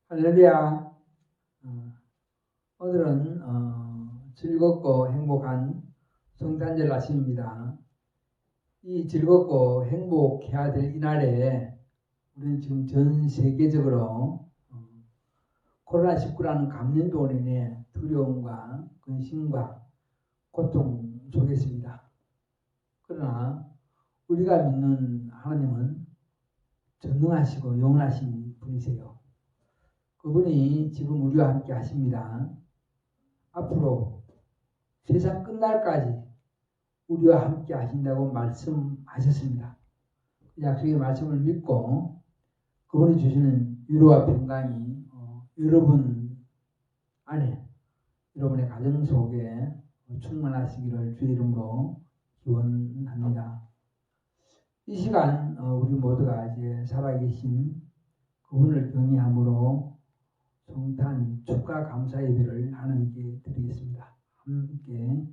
할렐루야. 오늘은 즐겁고 행복한 성탄절 아침입니다. 이 즐겁고 행복해야 될 이날에 우리는 지금 전 세계적으로 코로나19라는 감염병으로 인해 두려움과 근심과 고통 속에 있습니다. 그러나 우리가 믿는 하나님은 전능하시고 영원하신 분이세요. 그분이 지금 우리와 함께 하십니다. 앞으로 세상 끝날까지 우리와 함께 하신다고 말씀하셨습니다. 약속의 말씀을 믿고 그분이 주시는 위로와 평강이 여러분 안에, 여러분의 가정 속에 충만하시기를 주의 이름으로 기원합니다. 이 시간 우리 모두가 이제 살아계신 그분을 경외함으로 성탄 축하 감사 예배를 하나님께 드리겠습니다. 함께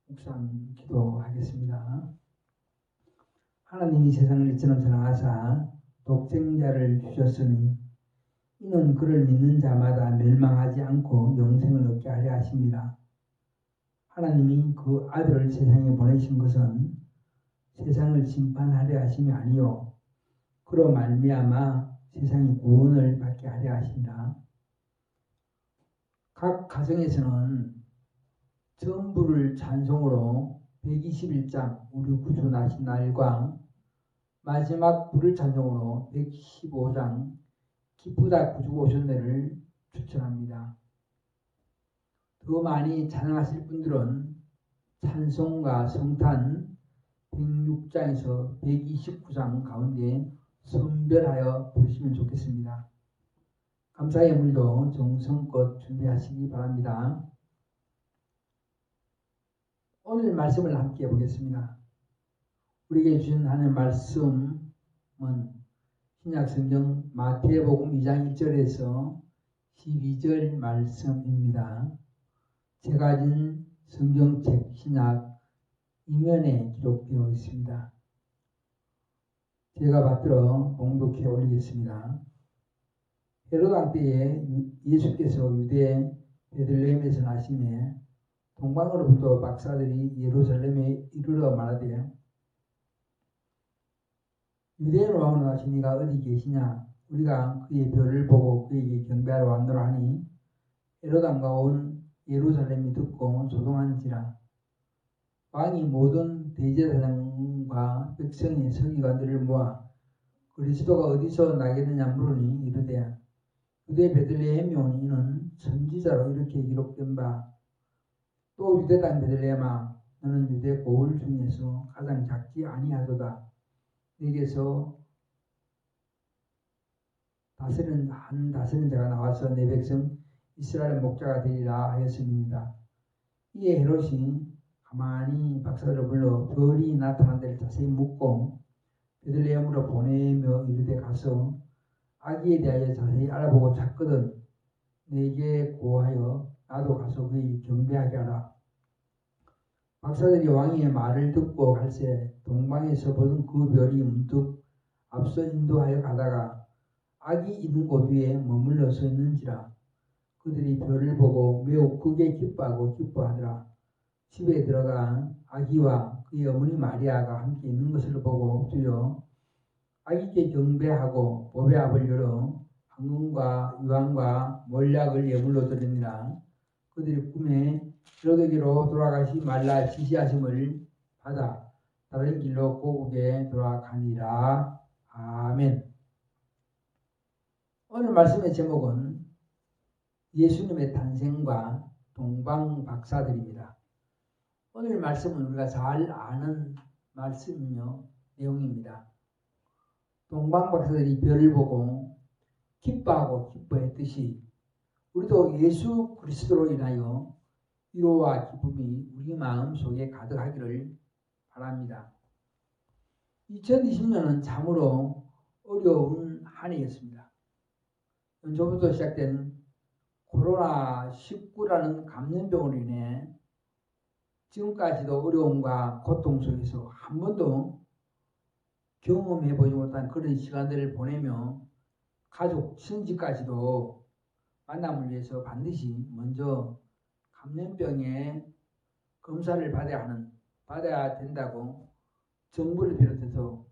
묵상 기도하겠습니다. 하나님이 세상을 이처럼 사랑하사 독생자를 주셨으니 이는 그를 믿는 자마다 멸망하지 않고 영생을 얻게 하려 하십니다. 하나님이 그 아들을 세상에 보내신 것은 세상을 심판하려 하심이 아니요 그로 말미암아 세상이 구원을 받게 하려 하십니다. 각 가정에서는 전부를 찬송으로 121장 우리 구주 나신 날과 마지막 불을 찬송으로 115장 기쁘다 구주 오셨네를 추천합니다. 더 많이 찬양하실 분들은 찬송과 성탄 106장에서 129장 가운데 선별하여 부르시면 좋겠습니다. 감사의 물도 정성껏 준비하시기 바랍니다. 오늘 말씀을 함께 보겠습니다. 우리에게 주신 하나님의 말씀은 신약성경 마태복음 2장 1절에서 12절 말씀입니다. 제가 가진 성경책 신약 이면에 기록되어 있습니다. 제가 받들어 봉독해 올리겠습니다. 헤롯 왕 때에 예수께서 유대 베들레헴에서 나시매 동방으로부터 박사들이 예루살렘에 이르러 말하되 유대 왕으로 나신 이가 어디 계시냐? 우리가 그의 별을 보고 그에게 경배하러 왔노라 하니 헤롯 왕과 온 예루살렘이 듣고 소동한지라. 왕이 모든 대제사장과 백성의 서기관들을 모아 그리스도가 어디서 나겠느냐 물으니 이르되 유대 베들레헴에 온 이는 선지자로 이렇게 기록된 바 또 유대 땅 베들레헴아 너는 유대 고을 중에서 가장 작지 아니하도다. 내게서 다스리는 자가 나와서 내 백성 이스라엘의 목자가 되리라 하였습니다. 이에 헤롯이 가만히 박사들을 불러 별이 나타난 데를 자세히 묻고 베들레헴으로 보내며 이르되 가서 아기에 대하여 자세히 알아보고 찾거든 내게 고하여 나도 가서 그에게 경배하게 하라. 박사들이 왕의 말을 듣고 갈새 동방에서 보던 그 별이 문득 앞서 인도하여 가다가 아기 있는 곳 위에 머물러 서 있는지라. 그들이 별을 보고 매우 크게 기뻐하고 기뻐하더라. 집에 들어가 아기와 그의 어머니 마리아가 함께 있는 것을 보고 엎드려 아기께 경배하고 보배 앞을 열어 황금과 유황과 몰약을 예물로 드리니라. 그들이 꿈에 헤롯에게로 돌아가시 말라 지시하심을 받아 다른 길로 고국에 돌아가니라. 아멘. 오늘 말씀의 제목은 예수님의 탄생과 동방 박사들입니다. 오늘 말씀은 우리가 잘 아는 말씀이며 내용입니다. 동방 박사들이 별을 보고 기뻐하고 기뻐했듯이 우리도 예수 그리스도로 인하여 위로와 기쁨이 우리 마음속에 가득하기를 바랍니다. 2020년은 참으로 어려운 한 해였습니다. 연초부터 시작된 코로나19라는 감염병으로 인해 지금까지도 어려움과 고통 속에서 한 번도 경험해보지 못한 그런 시간들을 보내며 가족, 친지까지도 만남을 위해서 반드시 먼저 감염병의 검사를 받아야 된다고 정부를 비롯해서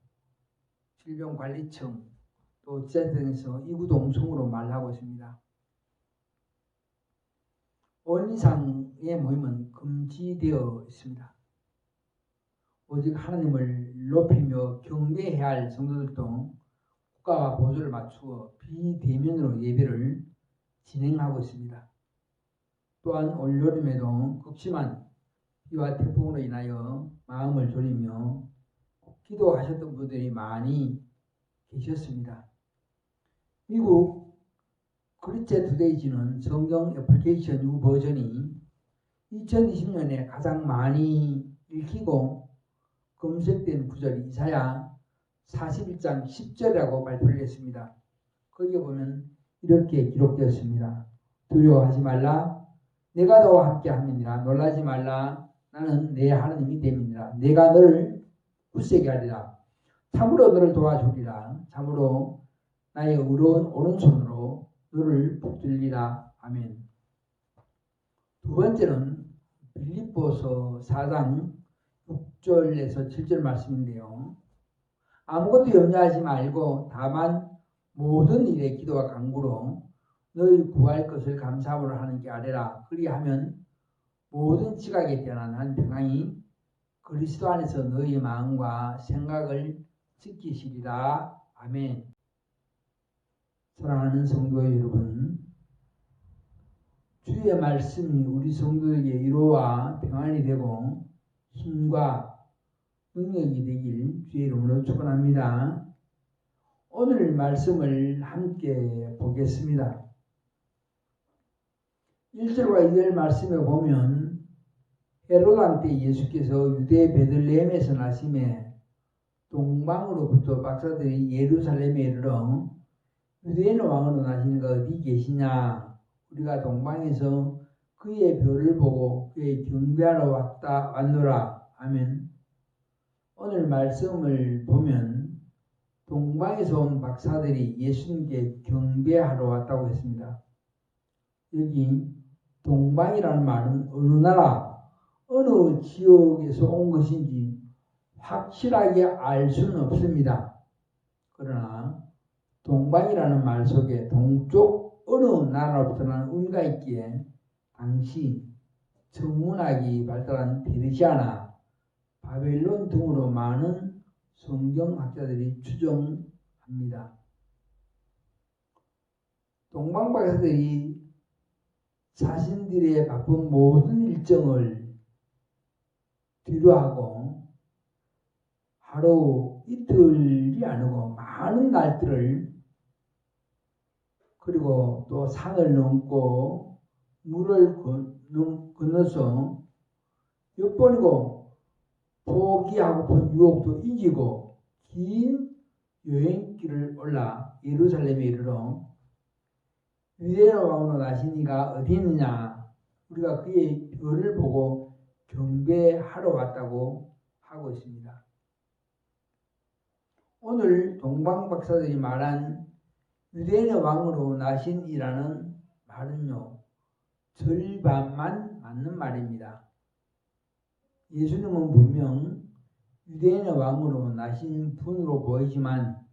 질병관리청 또 지자체에서 이구동성으로 말하고 있습니다. 5인 이상의 모임은 금지되어 있습니다. 오직 하나님을 높이며 경배해야 할 성도들도 국가와 보조를 맞추어 비대면으로 예배를 진행하고 있습니다. 또한 올 여름에도 극심한 비와 태풍으로 인하여 마음을 졸이며 기도하셨던 분들이 많이 계셨습니다. 미국 크리스천 투데이지는 성경 애플리케이션 U 버전이 2020년에 가장 많이 읽히고 검색된 구절이 이사야 41장 10절이라고 발표를 했습니다. 거기에 보면 이렇게 기록되었습니다. 두려워하지 말라. 내가 너와 함께 함이니라. 놀라지 말라. 나는 내 하나님이 됨이니라. 내가 너를 굳세게 하리라. 참으로 너를 도와주리라. 참으로 나의 의로운 오른손으로 너를 붙들리라. 아멘. 두 번째는 빌립보서 4장 6절에서 7절 말씀인데요. 아무것도 염려하지 말고 다만 모든 일에 기도와 간구로 너희 구할 것을 감사함으로 하는 게 아래라. 그리하면 모든 지각에 뛰어난 평강이 그리스도 안에서 너희 마음과 생각을 지키시리라. 아멘. 사랑하는 성도 여러분, 주의 말씀이 우리 성도에게 위로와 평안이 되고 힘과 능력이 되길 주의 이름으로 축원합니다. 오늘 말씀을 함께 보겠습니다. 1절과 2절 말씀에 보면 헤로당 때 예수께서 유대 베들레헴에서 나심에 동방으로부터 박사들이 예루살렘에 이르러 유대인 왕으로 나시니가 어디 계시냐? 우리가 동방에서 그의 별을 보고 그의 경배하러 왔노라. 아멘. 오늘 말씀을 보면 동방에서 온 박사들이 예수님께 경배하러 왔다고 했습니다. 여기 동방이라는 말은 어느 나라, 어느 지역에서 온 것인지 확실하게 알 수는 없습니다. 그러나 동방이라는 말 속에 동쪽 어느 나라로부터 난 의미가 있기에 당시 천문학이 발달한 페르시아나 바벨론 등으로 많은 성경학자들이 추정합니다. 동방 박사들이 자신들의 바쁜 모든 일정을 뒤로하고 하루 이틀이 아니고 많은 날들을 그리고 또 산을 넘고 물을 건너서 몇 번이고 포기하고픈 유혹도 이기고 긴 여행길을 올라 예루살렘에 이르러 유대인 왕으로 나신 이가 어디 있느냐? 우리가 그의 별을 보고 경배하러 왔다고 하고 있습니다. 오늘 동방 박사들이 말한 유대인의 왕으로 나신 이라는 말은요, 절반만 맞는 말입니다. 예수님은 분명 유대인의 왕으로 나신 분으로 보이지만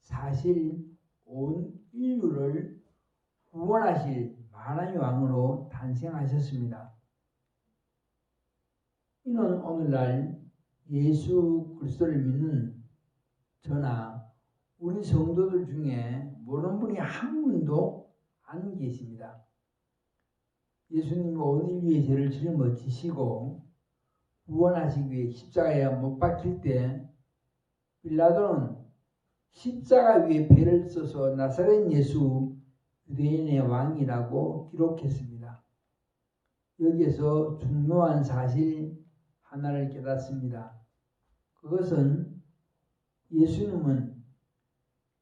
사실 온 인류를 구원하실 하나님의 왕으로 탄생하셨습니다. 이는 오늘날 예수 그리스도를 믿는 저나 우리 성도들 중에 모르는 분이 한 분도 안 계십니다. 예수님이 온 인류의 죄를 짊어지시고 구원하시기 위해 십자가에 못 박힐 때 빌라도는 십자가 위에 배를 써서 나사렛 예수 유대인의 왕이라고 기록했습니다. 여기에서 중요한 사실 하나를 깨닫습니다. 그것은 예수님은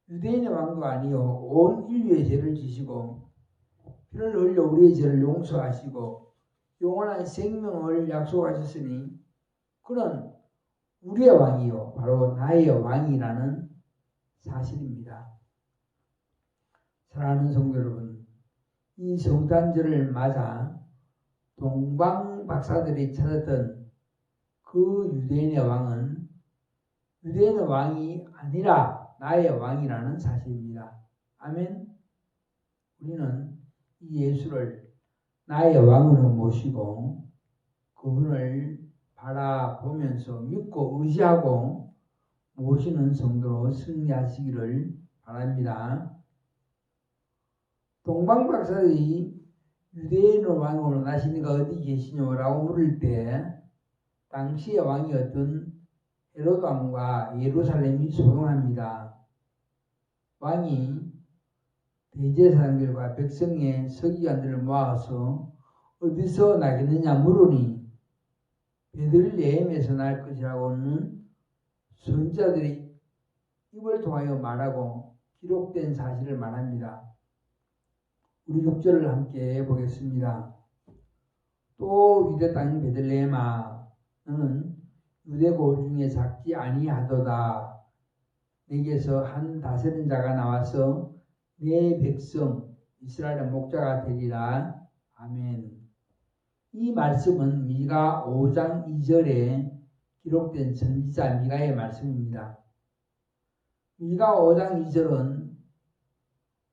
유대인의 왕도 아니요 온 인류의 죄를 지시고 피를 흘려 우리의 죄를 용서하시고 영원한 생명을 약속하셨으니 그는 우리의 왕이요 바로 나의 왕이라는 사실입니다. 사랑하는 성도 여러분, 이 성탄절을 맞아 동방 박사들이 찾았던 그 유대인의 왕은 유대인의 왕이 아니라 나의 왕이라는 사실입니다. 아멘. 우리는 이 예수를 나의 왕으로 모시고 그분을 바라보면서 믿고 의지하고 모시는 성도로 승리하시기를 바랍니다. 동방 박사들이 유대인의 왕으로 나시니가 어디 계시냐라고 물을 때 당시의 왕이었던 헤로드 왕과 예루살렘이 소동합니다. 왕이 대제사장들과 백성의 서기관들을 모아서 어디서 나겠느냐 물으니 베들레헴에서 날 것이라고는 선지자들이 입을 통하여 말하고 기록된 사실을 말합니다. 우리 6절을 함께 보겠습니다. 또 유대 땅 베들레헴아 너는 유대 고을 중에 작지 아니하도다. 내게서 한 다스린 자가 나와서 내 백성 이스라엘의 목자가 되리라. 아멘. 이 말씀은 미가 5장 2절에 기록된 선지자 미가의 말씀입니다. 미가 5장 2절은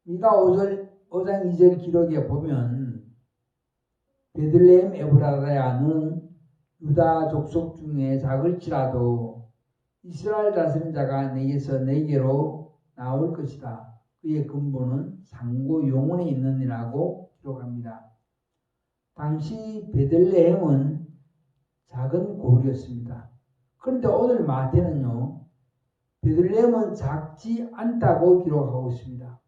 미가 5장 2절 기록에 보면 베들레헴 에브라다야 너는 유다 족속 중에 작을지라도 이스라엘 다스린 자가 내게로 나올 것이다. 그의 근본은 상고 영원에 있느니라고 기록합니다. 당시 베들레헴은 작은 고을이었습니다. 그런데 오늘 마태는요, 베들레헴은 작지 않다고 기록하고 있습니다.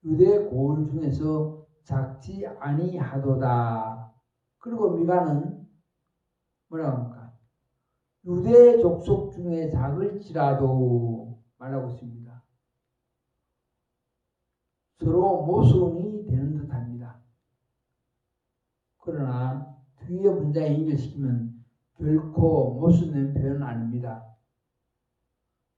유대 고을 중에서 작지 아니하도다. 그리고 미가는 뭐라고 합니까? 유대 족속 중에 작을지라도 말하고 있습니다. 서로 모순이 되는 듯합니다. 그러나 뒤에 문장에 연결시키면 결코 모순된 표현은 아닙니다.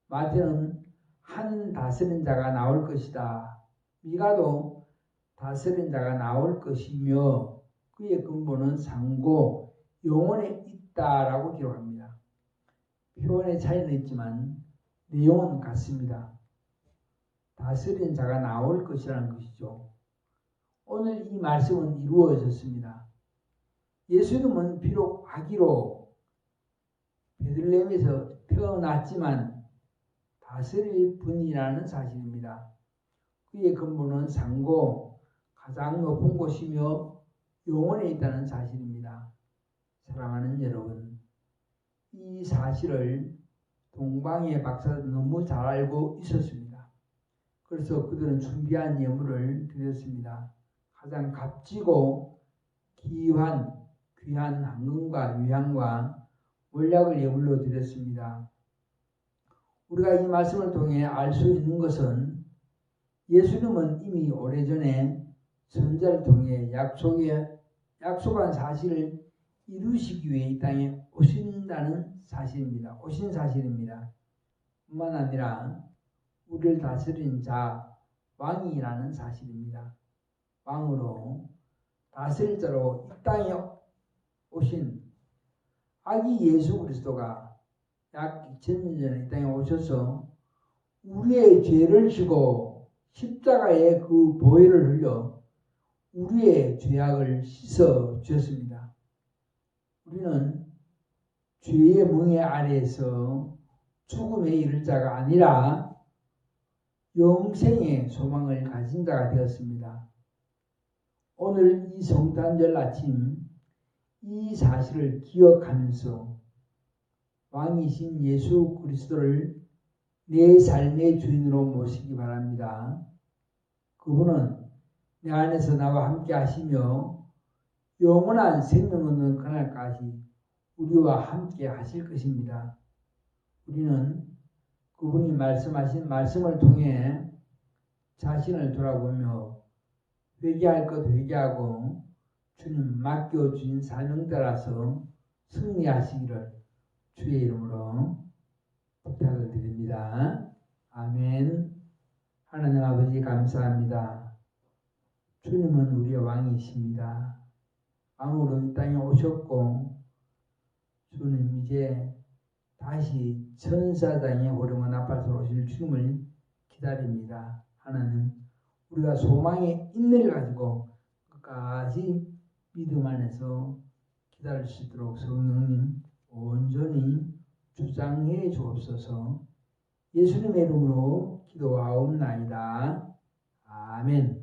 마태는 한 다스린 자가 나올 것이다. 미가도 다스린 자가 나올 것이며 그의 근본은 상고 영원에 있다라고 기록합니다. 표현의 차이는 있지만 내용은 같습니다. 다스린 자가 나올 것이라는 것이죠. 오늘 이 말씀은 이루어졌습니다. 예수님은 비록 아기로 베들레헴에서 태어났지만 다스릴 분이라는 사실입니다. 그의 근본은 상고 가장 높은 곳이며 영원에 있다는 사실입니다. 사랑하는 여러분, 이 사실을 동방의 박사들은 너무 잘 알고 있었습니다. 그래서 그들은 준비한 예물을 드렸습니다. 가장 값지고 귀한 황금과 유향과 몰약을 예물로 드렸습니다. 우리가 이 말씀을 통해 알 수 있는 것은 예수님은 이미 오래전에 선지자를 통해 약속한 사실을 이루시기 위해 이 땅에 오신다는 사실입니다. 오신 사실입니다. 뿐만 아니라 우리를 다스린 자, 왕이라는 사실입니다. 왕으로 다스릴 자로 이 땅에 오신 아기 예수 그리스도가 약 2000년 전에 이 땅에 오셔서 우리의 죄를 지고 십자가에 그 보혈을 흘려 우리의 죄악을 씻어 주셨습니다. 우리는 죄의 멍에 아래에서 죽음에 이를 자가 아니라 영생의 소망을 가진 자가 되었습니다. 오늘 이 성탄절 아침 이 사실을 기억하면서 왕이신 예수 그리스도를 내 삶의 주인으로 모시기 바랍니다. 그분은 내 안에서 나와 함께 하시며 영원한 생명 얻는 그날까지 우리와 함께 하실 것입니다. 우리는 그분이 말씀하신 말씀을 통해 자신을 돌아보며 회개할 것 회개하고 주님 맡겨주신 사명 따라서 승리하시기를 주의 이름으로 부탁을 드립니다. 아멘. 하나님 아버지 감사합니다. 주님은 우리의 왕이십니다. 왕으로 이 땅에 오셨고 주님 이제 다시 천사장의 호령은 앞에서 오실 주님을 기다립니다. 하나님 우리가 소망의 인내를 가지고 끝까지 믿음 안에서 기다릴 수 있도록 성령님 온전히 주장해 주옵소서. 예수님의 이름으로 기도하옵나이다. 아멘.